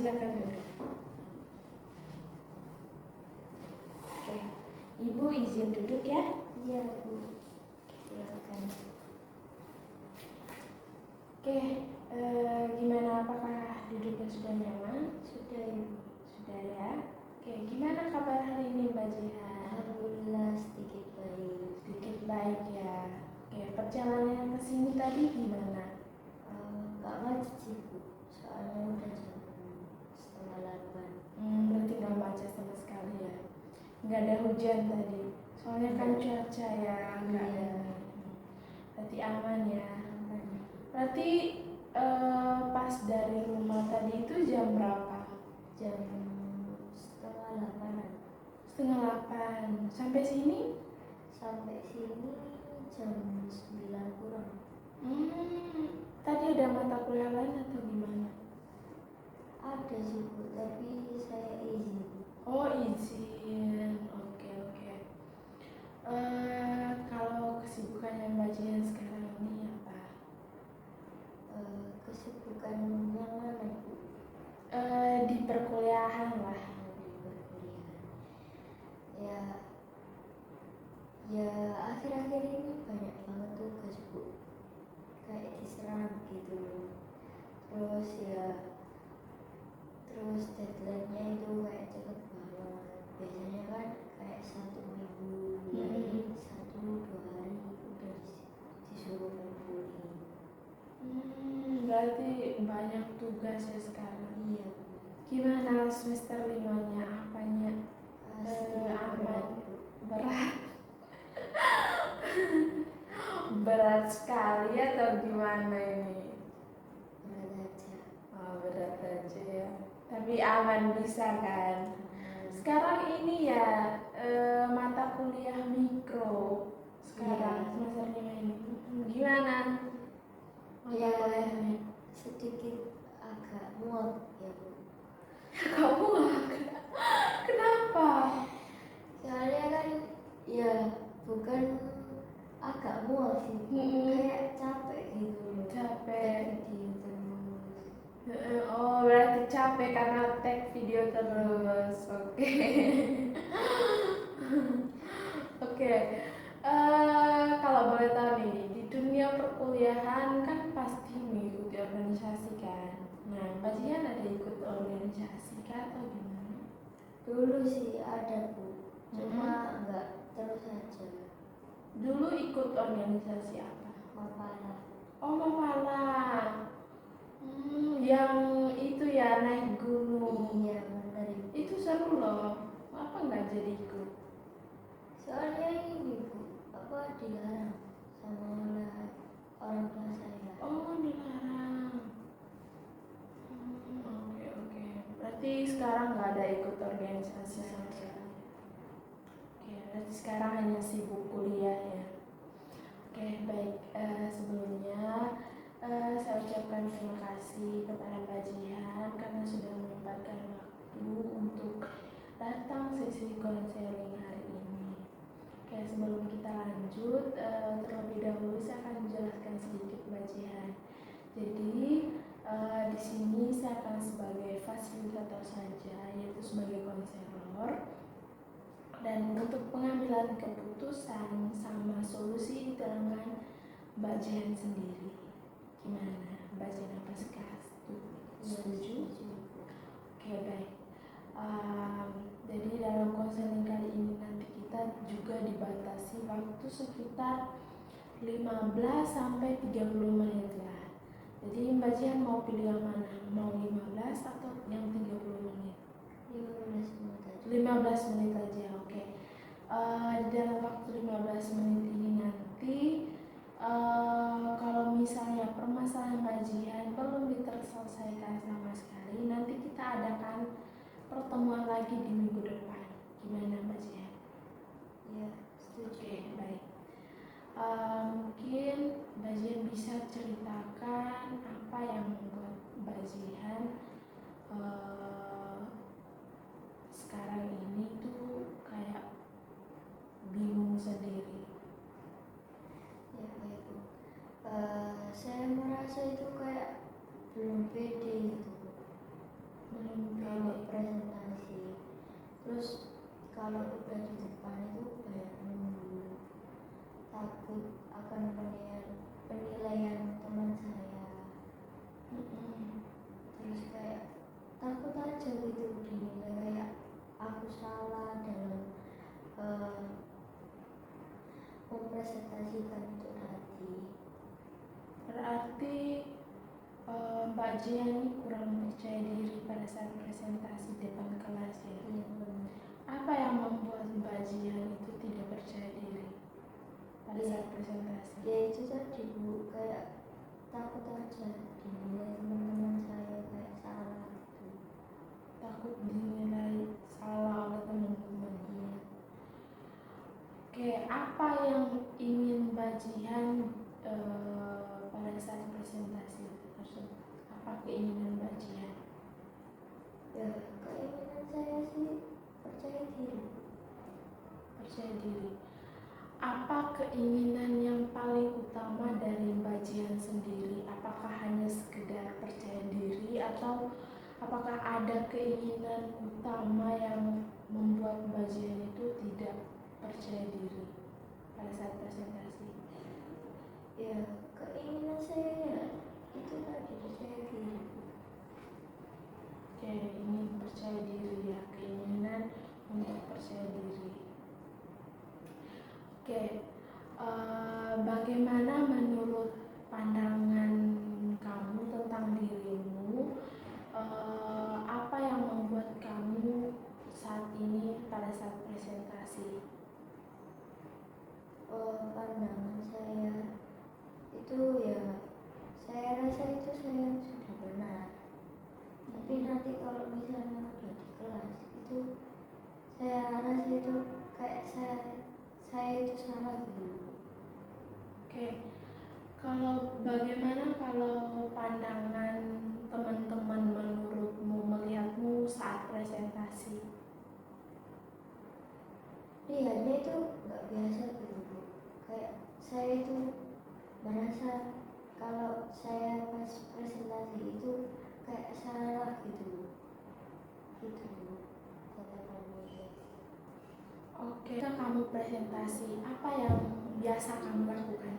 silakan duduk. Oke, Ibu izin duduk ya. Iya, Bu. Silakan. Oke, gimana, apakah duduknya sudah nyaman? Sudah, Ibu. Sudah ya. Oke, gimana kabar hari ini Mbak Jihan? Alhamdulillah sedikit baik. Sedikit baik ya. Oke, perjalanan ke sini tadi gimana? Nggak macet sih, Bu. Soalnya udah jam 7:30. Berarti nggak macet sama sekali ya. Nggak ada hujan tadi. Soalnya kan cuaca ya nggak ada. Berarti aman ya. Berarti pas dari rumah tadi itu jam berapa? Jam 7:30. 7:30. Sampai sini? Sampai sini jam 9 kurang. Tadi ada mata kuliah lain atau gimana? Ada sih, Bu, tapi saya izin. Oh, izin. Oke. Kalau kesibukannya Mbak Jihan sekarang ini apa? Kesibukan yang mana, Bu? Di perkuliahan lah. Di perkuliahan. Ya akhir-akhir ini banyak banget tugas, Bu. Kayak diserang gitu. Terus deadline-nya itu kayak cepet banget. Biasanya kan kayak 1 minggu, ya ini 1-2 hari udah disuruh ngumpulin. Berarti banyak tugas ya sekarang. Iya, Gimana semester 5-nya? Apanya? berat, Bu. Berat. Berat sekali atau gimana ini? Berat aja. Oh, berat aja ya. Tapi aman bisa kan? Sekarang ini ya mata kuliah mikro. Sekarang semester 5 ini. Gimana? Mata kuliahnya? Sedikit agak muak ya, Bu. Kamu kenapa? Soalnya kan ya bukan agak muak sih, kayak capek gitu loh. Capek. Video terus. Oh, berarti capek karena tag video terus. Oke. Oke. Kalau boleh tahu nih, di dunia perkuliahan kan pasti mengikuti organisasi kan. Nah, Mbak Jihan ada ikut organisasi kah atau gimana? Dulu sih ada, Bu, cuma nggak terus aja. Dulu ikut organisasi apa? Mapala. Oh, Mapala. Yang itu ya, naik gunung. Iya, benar. Itu seru loh. Apa nggak jadi ikut? Soalnya ini, Bu, dilarang sama oleh orang tua saya. Oh, dilarang. Oke. Berarti sekarang nggak ada ikut organisasi sama sekali. Oke, berarti sekarang hanya sibuk kuliah ya. Oke, baik. Sebelumnya saya ucapkan terima kasih kepada Mbak Jihan karena sudah menyempatkan waktu untuk datang sesi konseling hari ini. Oke, sebelum kita lanjut, terlebih dahulu saya akan menjelaskan sedikit Mbak Jihan. Jadi di sini saya akan sebagai fasilitator saja, yaitu sebagai konselor. Dan untuk pengambilan keputusan sama solusi di tangan Mbak Jihan sendiri. Gimana? Mbak Jihan apa setuju? Oke, baik. Jadi dalam konseling kali ini nanti kita juga dibatasi waktu sekitar 15 sampai 30 menit lah. Jadi Mbak Jihan mau pilih yang mana? Mau 15 atau yang 30 menit? 15 menit aja, oke. Di dalam waktu 15 menit ini nanti kalau misalnya permasalahan Mbak Jihan belum terselesaikan sama sekali, nanti kita adakan pertemuan lagi di minggu depan. Gimana Mbak Jihan? Ya, setuju. Oke, baik. Mungkin Mbak Jihan bisa ceritakan apa yang membuat Mbak Jihan sekarang ini tuh kayak bingung sendiri. Ya, baik, Bu. Saya merasa itu kayak belum pede gitu. Belum untuk presentasi. Terus kalau udah di depan itu banyak nunggu, takut akan penilaian teman saya. Terus kayak takut aja gitu dinilai kayak aku salah dalam mempresentasikan itu tadi. Berarti Mbak Jia ini kurang percaya diri pada saat presentasi depan kelas ya. Iya benar. Apa yang membuat Mbak Jia itu tidak percaya diri pada Iya. saat presentasi? Ya itu tadi Bu, kayak takut aja dinilai teman-teman saya kayak salah gitu. Takut dinilai salah oleh teman-teman. Iya. Oke, apa yang ingin Mbak Jihan pada saat presentasi tersebut? Apa keinginan Mbak Jihan? Ya keinginan saya sih percaya diri. Percaya diri. Apa keinginan yang paling utama dari Mbak Jihan sendiri? Apakah hanya sekedar percaya diri atau apakah ada keinginan utama yang membuat Mbak Jihan itu tidak percaya diri pada saat presentasi? Ya keinginan saya ya itu tadi percaya diri. Oke, ini percaya diri ya, keinginan untuk percaya diri. Oke, bagaimana menurut pandangan kamu tentang dirimu? Apa yang membuat kamu saat ini pada saat presentasi? Pandangan saya itu ya saya rasa itu saya sudah benar. Tapi nanti kalau misalnya udah di kelas itu saya rasa itu kayak saya itu salah gitu. Oke, kalau bagaimana kalau pandangan teman-teman menurutmu melihatmu saat presentasi? Lihatnya itu nggak biasa gitu Bu. Kayak saya itu merasa kalau saya pas presentasi itu kayak salah gitu Bu, kata kamu. Oke, ketika kamu presentasi, apa yang biasa kamu lakukan?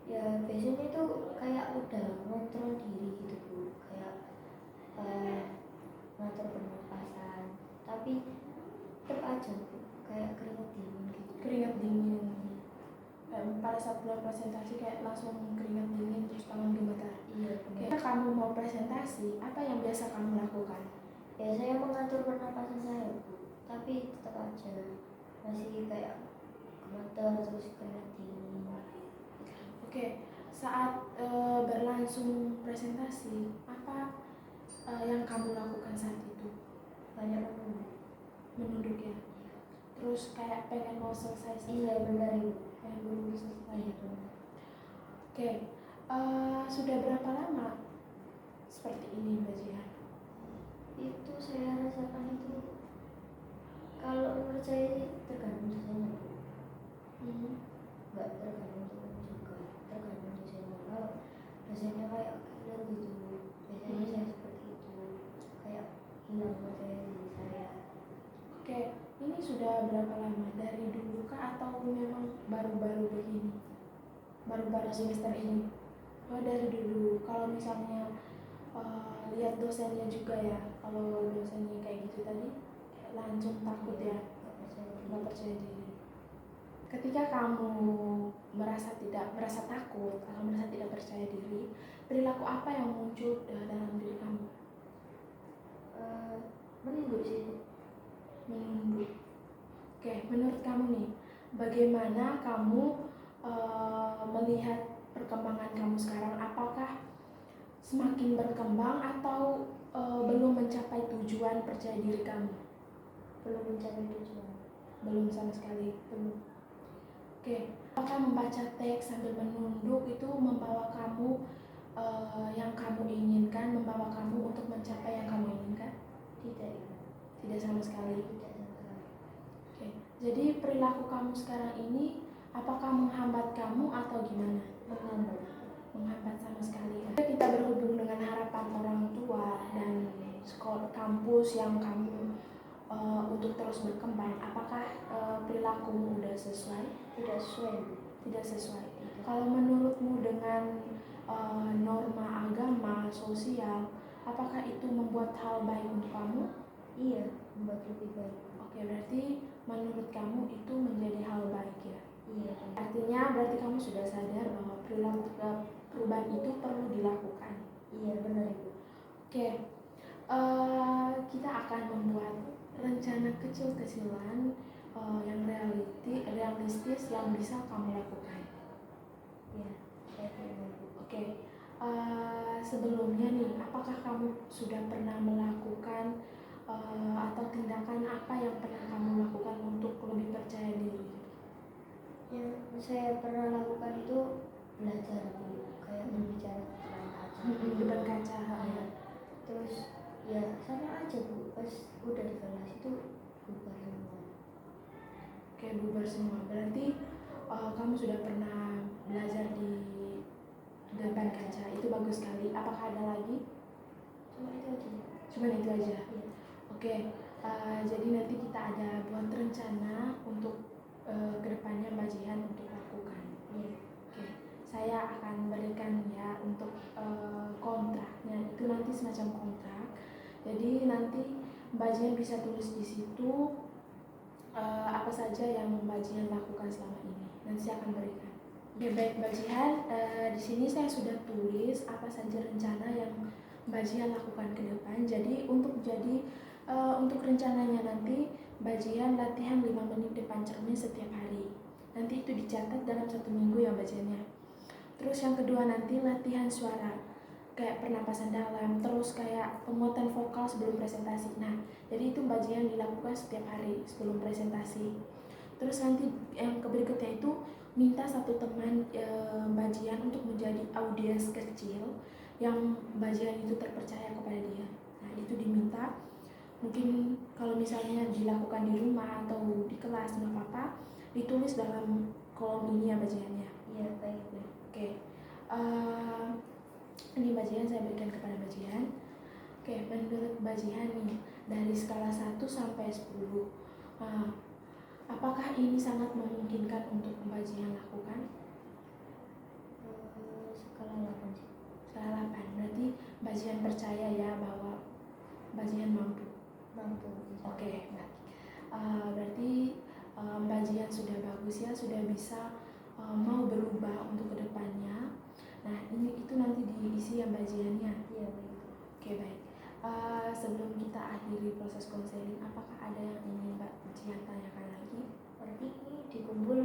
Ya biasanya itu kayak udah ngontrol diri gitu Bu, kayak ngatur pernapasan, tapi tetap aja Bu, kayak keringet dingin gitu. Keringat dingin. Pada saat bulan presentasi kayak langsung keringat dingin terus tangan gemetar. Iya Oke, benar. kamu mau presentasi, apa yang biasa kamu lakukan? Ya saya mengatur pernapasan saya Bu, tapi tetap aja masih kayak gemeter terus keringet dingin. Oke, saat berlangsung presentasi, apa yang kamu lakukan saat itu? Banyak menunggu. Menunduk ya? Terus kayak pengen mau selesai. Iya benar Ibu. Pengen buru-buru selesai. Iya benar. Oke, sudah berapa lama seperti ini Mbak Jihan? Itu saya rasakan itu kalau menurut saya sih tergantung dosennya Bu. Nggak tergantung teman juga, tergantung dosennya. Kalau dosennya kayak killer gitu, biasanya saya seperti itu, kayak hilang percaya diri saya. Oke, ini sudah berapa lama? Dari dulu kah atau memang baru-baru begini? Baru-baru semester ini? Oh, dari dulu. Kalau misalnya lihat dosennya juga ya, kalau dosennya kayak gitu tadi, kayak langsung takut ya, Nggak percaya diri. nggak percaya diri. Ketika kamu merasa takut atau merasa tidak percaya diri, perilaku apa yang muncul dalam diri kamu? Menunduk sih. Menunduk. Oke, menurut kamu nih, bagaimana kamu melihat perkembangan kamu sekarang? Apakah semakin berkembang atau belum mencapai tujuan percaya diri kamu? Belum mencapai tujuan. Belum sama sekali, belum. Oke, apakah membaca teks sambil menunduk itu membawa kamu yang kamu inginkan, membawa kamu untuk mencapai yang kamu inginkan? Tidak. Tidak sama sekali. Tidak sama sekali. Oke, jadi perilaku kamu sekarang ini apakah menghambat kamu atau gimana? Menghambat. Menghambat sama sekali. Kita berhubung dengan harapan orang tua dan sekolah kampus yang kamu untuk terus berkembang, apakah perilakumu udah sesuai? Tidak sesuai, Bu. Tidak sesuai. Kalau menurutmu dengan norma agama, sosial, apakah itu membuat hal baik untuk kamu? Iya, membuat lebih baik. Oke, berarti menurut kamu itu menjadi hal baik ya? Iya. Artinya berarti kamu sudah sadar bahwa perilaku perubahan itu perlu dilakukan. Iya, benar, Ibu. Oke, kita akan membuat rencana kecil-kecilan yang realistis yang bisa kamu lakukan. Iya, saya terima, Bu. Oke, sebelumnya nih, apakah kamu sudah pernah melakukan atau tindakan apa yang pernah kamu lakukan untuk lebih percaya diri? Yang saya pernah lakukan itu belajar, Bu. Kayak berbicara di depan kaca. Depan kaca. Iya. Terus ya sama aja, Bu. Pas udah di kelas itu bubar semua. Oke, bubar semua. Berarti kamu sudah pernah belajar di depan kaca. Itu bagus sekali. Apakah ada lagi? Cuma itu aja. Cuma itu aja. Iya. Oke, jadi nanti kita ada buat rencana untuk kedepannya Mbak Jihan untuk lakukan. Iya. Oke, saya akan berikan ya untuk kontraknya, itu nanti semacam kontrak. Jadi nanti Mbak Jihan bisa tulis di situ apa saja yang Mbak Jihan lakukan selama ini. Nanti saya akan berikan. Oke, baik Mbak Jihan, di sini saya sudah tulis apa saja rencana yang Mbak Jihan lakukan ke depan. Jadi untuk rencananya nanti Mbak Jihan latihan 5 menit depan cermin setiap hari. Nanti itu dicatat dalam 1 minggu ya Mbak Jihan ya. Terus yang kedua nanti latihan suara, kayak pernapasan dalam, terus kayak penguatan vokal sebelum presentasi. Nah, jadi itu Mbak Jihan dilakukan setiap hari sebelum presentasi. Terus nanti yang berikutnya itu minta satu teman Mbak Jihan untuk menjadi audiens kecil yang Mbak Jihan itu terpercaya kepada dia. Nah, itu diminta. Mungkin kalau misalnya dilakukan di rumah atau di kelas nggak apa-apa, ditulis dalam kolom ini ya Mbak Jihan ya. Iya, baik, Bu. Oke, ini Mbak Jihan saya berikan kepada Mbak Jihan. Oke, menurut Mbak Jihan nih, dari skala 1 sampai 10, apakah ini sangat memungkinkan untuk Mbak Jihan lakukan? Skala 8 sih. Skala 8, berarti Mbak Jihan percaya ya bahwa Mbak Jihan mampu. Oke, baik. Berarti Mbak Jihan sudah bagus ya, sudah bisa mau berubah untuk kedepannya. Nah, itu nanti diisi ya Mbak Jihan ya. Iya, baik. Oke, baik. Sebelum kita akhiri proses konseling, apakah ada yang ingin Mbak Jihan tanyakan lagi? Berarti ini dikumpul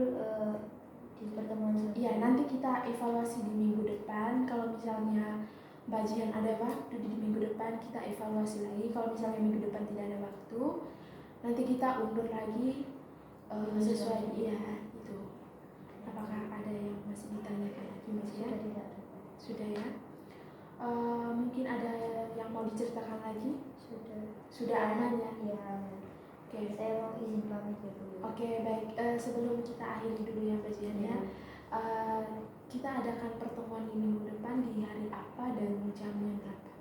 di pertemuan selanjutnya. Iya, nanti kita evaluasi di minggu depan. Kalau misalnya Mbak Jihan ada waktu di minggu depan, kita evaluasi lagi. Kalau misalnya minggu depan tidak ada waktu, nanti kita undur lagi sesuai ya itu. Apakah ada yang masih ditanyakan lagi Mbak Jihan? Sudah tidak ada. Sudah ya. Mungkin ada yang mau diceritakan lagi? Sudah aman ya? Iya, aman. Oke. Saya mau izin pamit ya, Bu. Oke, baik. Sebelum kita akhiri dulu ya Mbak Jihan ya. Kita adakan pertemuan di minggu depan di hari apa dan jamnya berapa?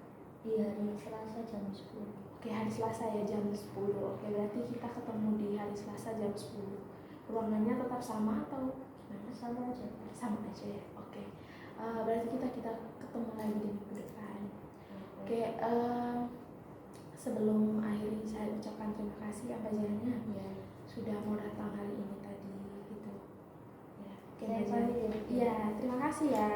Di hari Selasa jam 10. Oke, hari Selasa ya jam 10. Oke, berarti kita ketemu di hari Selasa jam 10. Ruangannya tetap sama atau gimana? Sama aja. Sama aja ya. Oke. Berarti kita ketemu lagi di minggu depan. Oke, sebelum akhiri saya ucapkan terima kasih ya Mbak Jihan Iya. sudah mau datang hari ini tadi gitu. Ya. Oke, Saya Mbak Jihan. pamit ya, Bu. Iya, terima kasih ya.